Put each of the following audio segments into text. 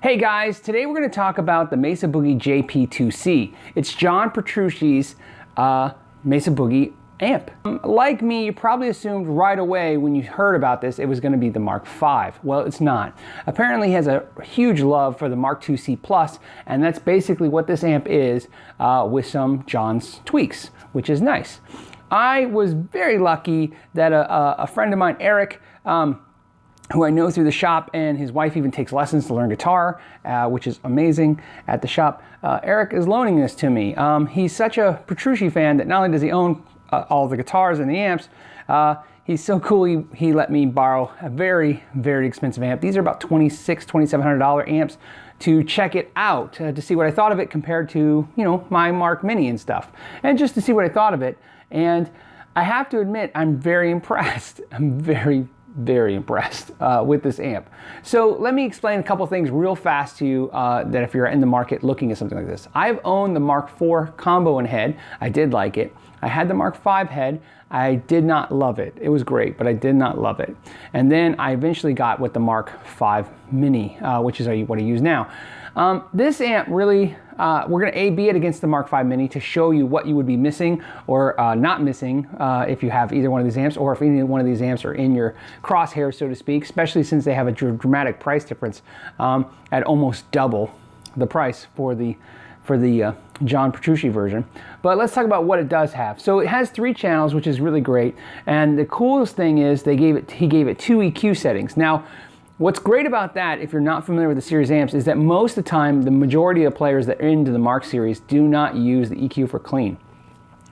Hey guys, today we're going to talk about the Mesa Boogie JP2C. It's John Petrucci's Mesa Boogie amp. Like me, you probably assumed right away when you heard about this it was going to be the Mark V. Well, it's not. Apparently he has a huge love for the Mark IIc Plus, and that's basically what this amp is with some John's tweaks, which is nice. I was very lucky that a friend of mine, Eric, who I know through the shop, and his wife even takes lessons to learn guitar, which is amazing at the shop. Eric is loaning this to me. He's such a Petrucci fan that not only does he own all the guitars and the amps, he's so cool he let me borrow a very, very expensive amp. These are about $2,600, $2,700 amps to check it out, to see what I thought of it compared to, you know, my Mark Mini and stuff. And just to see what I thought of it. And I have to admit, I'm very impressed. I'm very impressed with this amp. So let me explain a couple things real fast to you that if you're in the market looking at something like this. I've owned the Mark IV combo and head. I did like it. I had the Mark V head. I did not love it. It was great, but I did not love it. And then I eventually got with the Mark V Mini, which is what I use now. This amp really, we're going to A/B it against the Mark V Mini to show you what you would be missing or not missing if you have either one of these amps, or if any one of these amps are in your crosshairs, so to speak, especially since they have a dramatic price difference at almost double the price for the John Petrucci version. But let's talk about what it does have. So it has 3 channels, which is really great. And the coolest thing is he gave it 2 EQ settings. Now, what's great about that, if you're not familiar with the series amps, is that most of the time, the majority of players that are into the Mark series do not use the EQ for clean.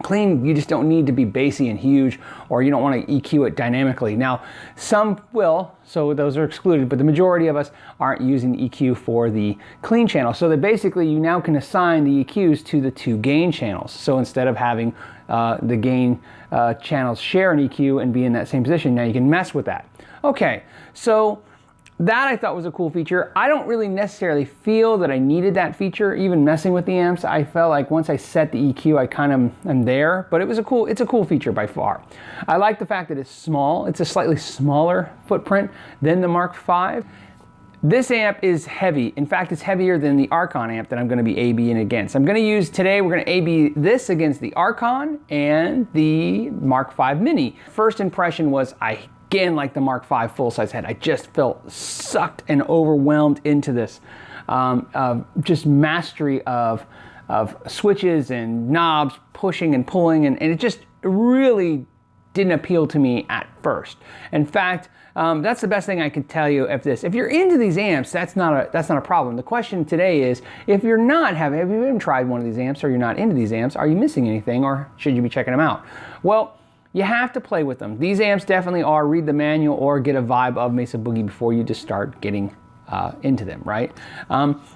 Clean, you just don't need to be bassy and huge, or you don't want to EQ it dynamically. Now, some will, so those are excluded, but the majority of us aren't using EQ for the clean channel. So that basically you now can assign the EQs to the 2 gain channels. So instead of having the gain channels share an EQ and be in that same position, now you can mess with that. Okay, so that I thought was a cool feature. I don't really necessarily feel that I needed that feature, even messing with the amps. I felt like once I set the EQ, I kind of am there, but it's a cool feature by far. I like the fact that it's small. It's a slightly smaller footprint than the Mark V. This amp is heavy. In fact, it's heavier than the Archon amp that I'm going to be A/B-ing against. I'm going to use today, we're going to A/B this against the Archon and the Mark V Mini. First impression was again, like the Mark V full-size head, I just felt sucked and overwhelmed into this. Just mastery of switches and knobs, pushing and pulling, and it just really didn't appeal to me at first. In fact, that's the best thing I can tell you of this. If you're into these amps, that's not a problem. The question today is, if you're not have you even tried one of these amps, or you're not into these amps, are you missing anything, or should you be checking them out? Well, you have to play with them. These amps definitely are read the manual or get a vibe of Mesa Boogie before you just start getting into them, right?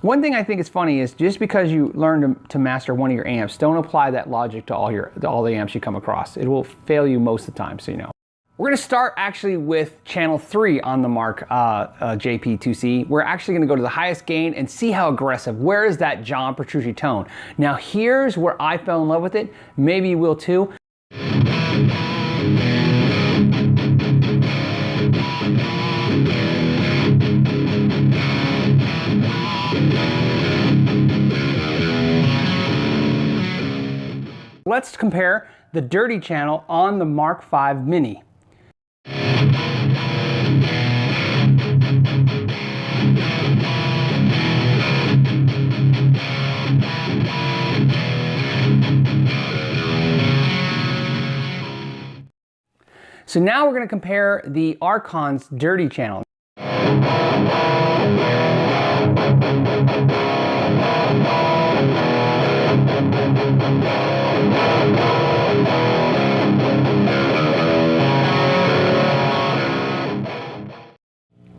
One thing I think is funny is just because you learn to master one of your amps, don't apply that logic to all the amps you come across. It will fail you most of the time, so you know. We're going to start actually with channel 3 on the Mark JP2C. We're actually going to go to the highest gain and see how aggressive. Where is that John Petrucci tone? Now here's where I fell in love with it. Maybe you will too. Let's compare the dirty channel on the Mark V Mini. So now we're going to compare the Archon's dirty channel.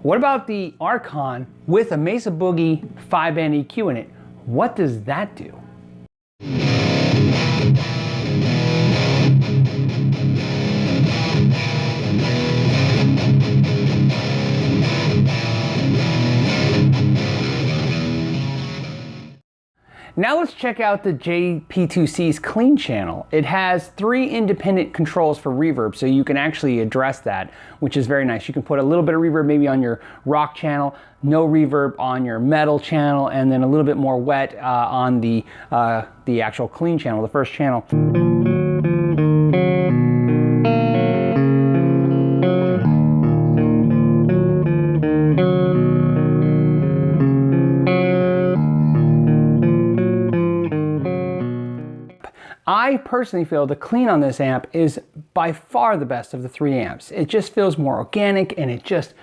What about the Archon with a Mesa Boogie 5-band EQ in it? What does that do? Now let's check out the JP2C's clean channel. It has 3 independent controls for reverb, so you can actually address that, which is very nice. You can put a little bit of reverb maybe on your rock channel, no reverb on your metal channel, and then a little bit more wet on the actual clean channel, the first channel. I personally feel the clean on this amp is by far the best of the 3 amps. It just feels more organic, and it just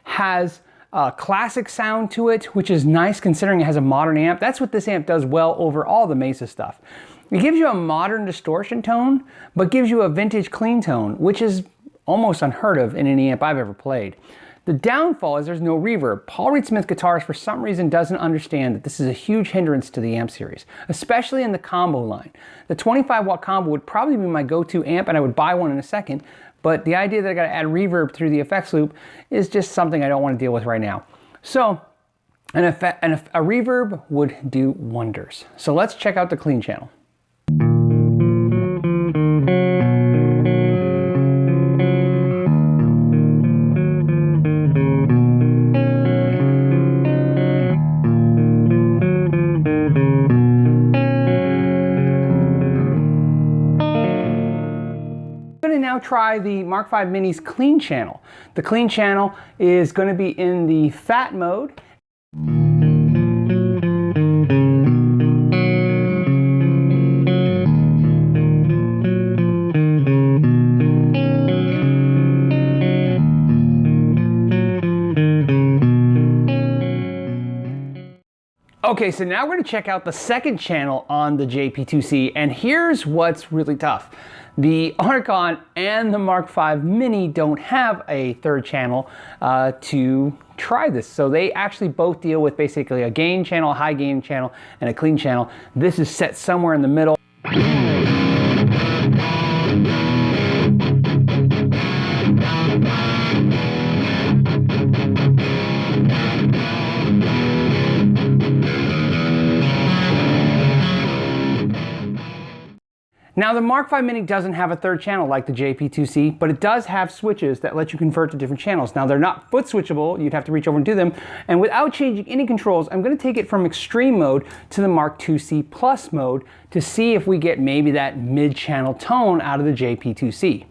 has a classic sound to it, which is nice considering it has a modern amp. That's what this amp does well over all the Mesa stuff. It gives you a modern distortion tone, but gives you a vintage clean tone, which is almost unheard of in any amp I've ever played. The downfall is there's no reverb. Paul Reed Smith Guitars for some reason doesn't understand that this is a huge hindrance to the amp series, especially in the combo line. The 25 watt combo would probably be my go-to amp, and I would buy one in a second, but the idea that I gotta add reverb through the effects loop is just something I don't wanna deal with right now. So a reverb would do wonders. So let's check out the clean channel. Now try the Mark V Mini's clean channel. The clean channel is going to be in the fat mode. Okay, so now we're going to check out the second channel on the JP2C, and here's what's really tough. The Archon and the Mark V Mini don't have a third channel to try this. So they actually both deal with basically a gain channel, a high gain channel, and a clean channel. This is set somewhere in the middle. Now the Mark V Mini doesn't have a third channel like the JP2C, but it does have switches that let you convert to different channels. Now they're not foot switchable, you'd have to reach over and do them, and without changing any controls, I'm going to take it from extreme mode to the Mark IIc Plus mode to see if we get maybe that mid-channel tone out of the JP2C.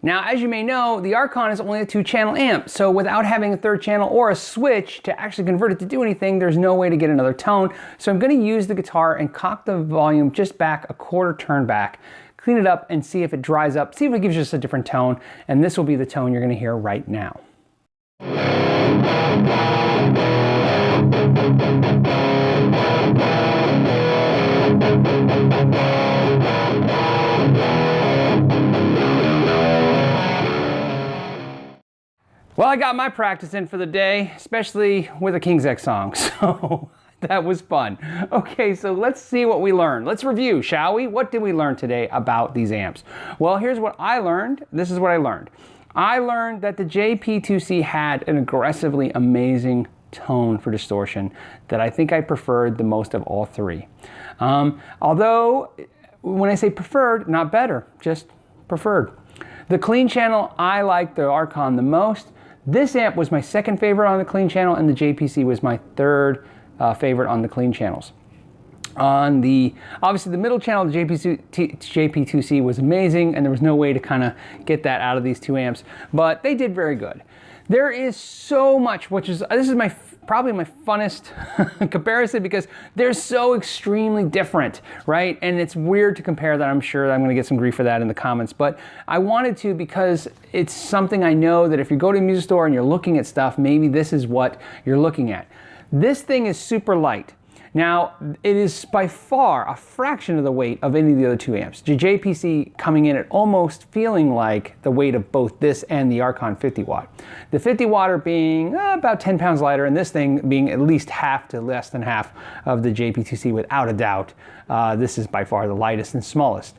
Now, as you may know, the Archon is only a 2-channel amp, so without having a third channel or a switch to actually convert it to do anything, there's no way to get another tone. So I'm going to use the guitar and cock the volume just back a quarter turn back, clean it up and see if it dries up, see if it gives you just a different tone, and this will be the tone you're going to hear right now. Well, I got my practice in for the day, especially with a King's X song, so that was fun. Okay, so let's see what we learned. Let's review, shall we? What did we learn today about these amps? Well, here's what I learned. This is what I learned. I learned that the JP2C had an aggressively amazing tone for distortion that I think I preferred the most of all 3. Although, when I say preferred, not better, just preferred. The clean channel, I like the Archon the most. This amp was my second favorite on the clean channel, and the JPC was my third favorite on the clean channels. On the, obviously the middle channel, the JP2C was amazing, and there was no way to kind of get that out of these 2 amps, but they did very good. There is so much, which is, this is probably my funnest comparison because they're so extremely different, right? And it's weird to compare that. I'm sure that I'm gonna get some grief for that in the comments, but I wanted to because it's something I know that if you go to a music store and you're looking at stuff, maybe this is what you're looking at. This thing is super light. Now, it is by far a fraction of the weight of any of the other two amps. The JPC coming in at almost feeling like the weight of both this and the Archon 50 watt. The 50 watt being about 10 pounds lighter, and this thing being at least half to less than half of the JP2C without a doubt. This is by far the lightest and smallest.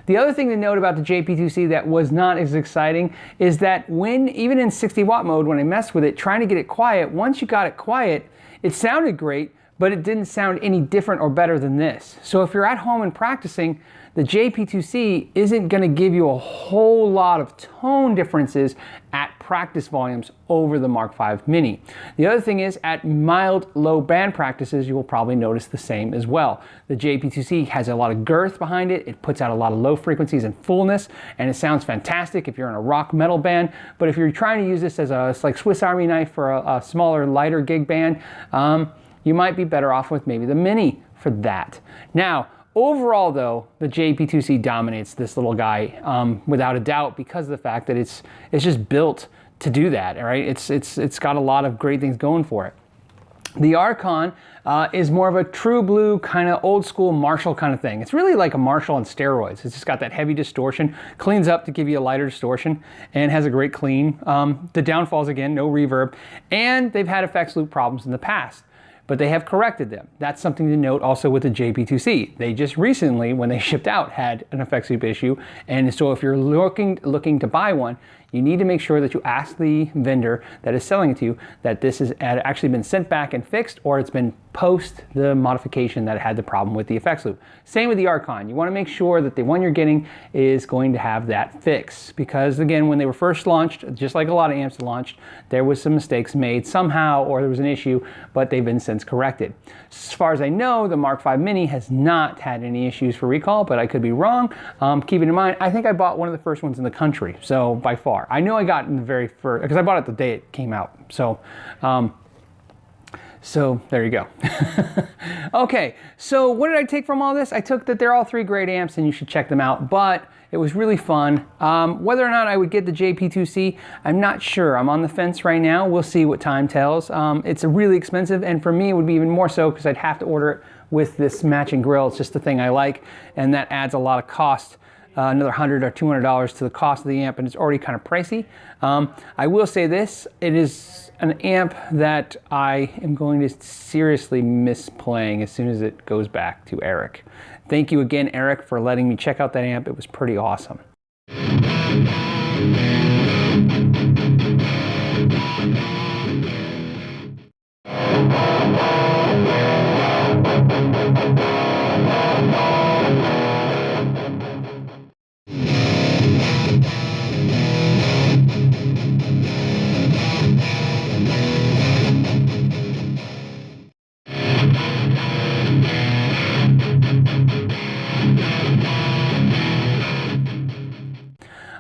The other thing to note about the JP2C that was not as exciting is that when, even in 60 watt mode, when I messed with it, trying to get it quiet, once you got it quiet, it sounded great, but it didn't sound any different or better than this. So if you're at home and practicing, the JP2C isn't going to give you a whole lot of tone differences at practice volumes over the Mark V Mini. The other thing is, at mild low band practices, you will probably notice the same as well. The JP2C has a lot of girth behind it. It puts out a lot of low frequencies and fullness, and it sounds fantastic if you're in a rock metal band. But if you're trying to use this as a like Swiss Army knife for a smaller, lighter gig band, you might be better off with maybe the Mini for that. Now, overall though, the JP2C dominates this little guy without a doubt, because of the fact that it's just built to do that, all right? It's got a lot of great things going for it. The Archon is more of a true blue kind of old school Marshall kind of thing. It's really like a Marshall on steroids. It's just got that heavy distortion, cleans up to give you a lighter distortion, and has a great clean. The downfalls, again, no reverb, and they've had effects loop problems in the past, but they have corrected them. That's something to note also with the JP2C. They just recently, when they shipped out, had an effects loop issue, and so if you're looking to buy one, you need to make sure that you ask the vendor that is selling it to you that this has actually been sent back and fixed, or it's been post the modification that had the problem with the effects loop. Same with the Archon. You want to make sure that the one you're getting is going to have that fix, because again, when they were first launched, just like a lot of amps launched, there was some mistakes made somehow, or there was an issue, but they've been since corrected. As far as I know, the Mark V Mini has not had any issues for recall, but I could be wrong. Keeping in mind, I think I bought one of the first ones in the country, so by far. I know I got in the very first, because I bought it the day it came out. So there you go. Okay, so what did I take from all this? I took that they're all three great amps and you should check them out, but it was really fun. Whether or not I would get the JP2C, I'm not sure. I'm on the fence right now. We'll see what time tells. It's really expensive, and for me it would be even more so because I'd have to order it with this matching grill. It's just the thing I like, and that adds a lot of cost. Another $100 or $200 to the cost of the amp, and it's already kind of pricey. I will say this, it is an amp that I am going to seriously miss playing as soon as it goes back to Eric. Thank you again, Eric, for letting me check out that amp. It was pretty awesome.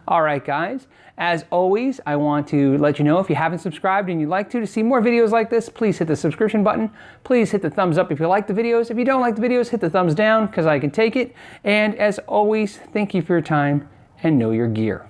All right, guys, as always, I want to let you know, if you haven't subscribed and you'd like to see more videos like this, please hit the subscription button. Please hit the thumbs up if you like the videos. If you don't like the videos, hit the thumbs down, because I can take it. And as always, thank you for your time, and know your gear.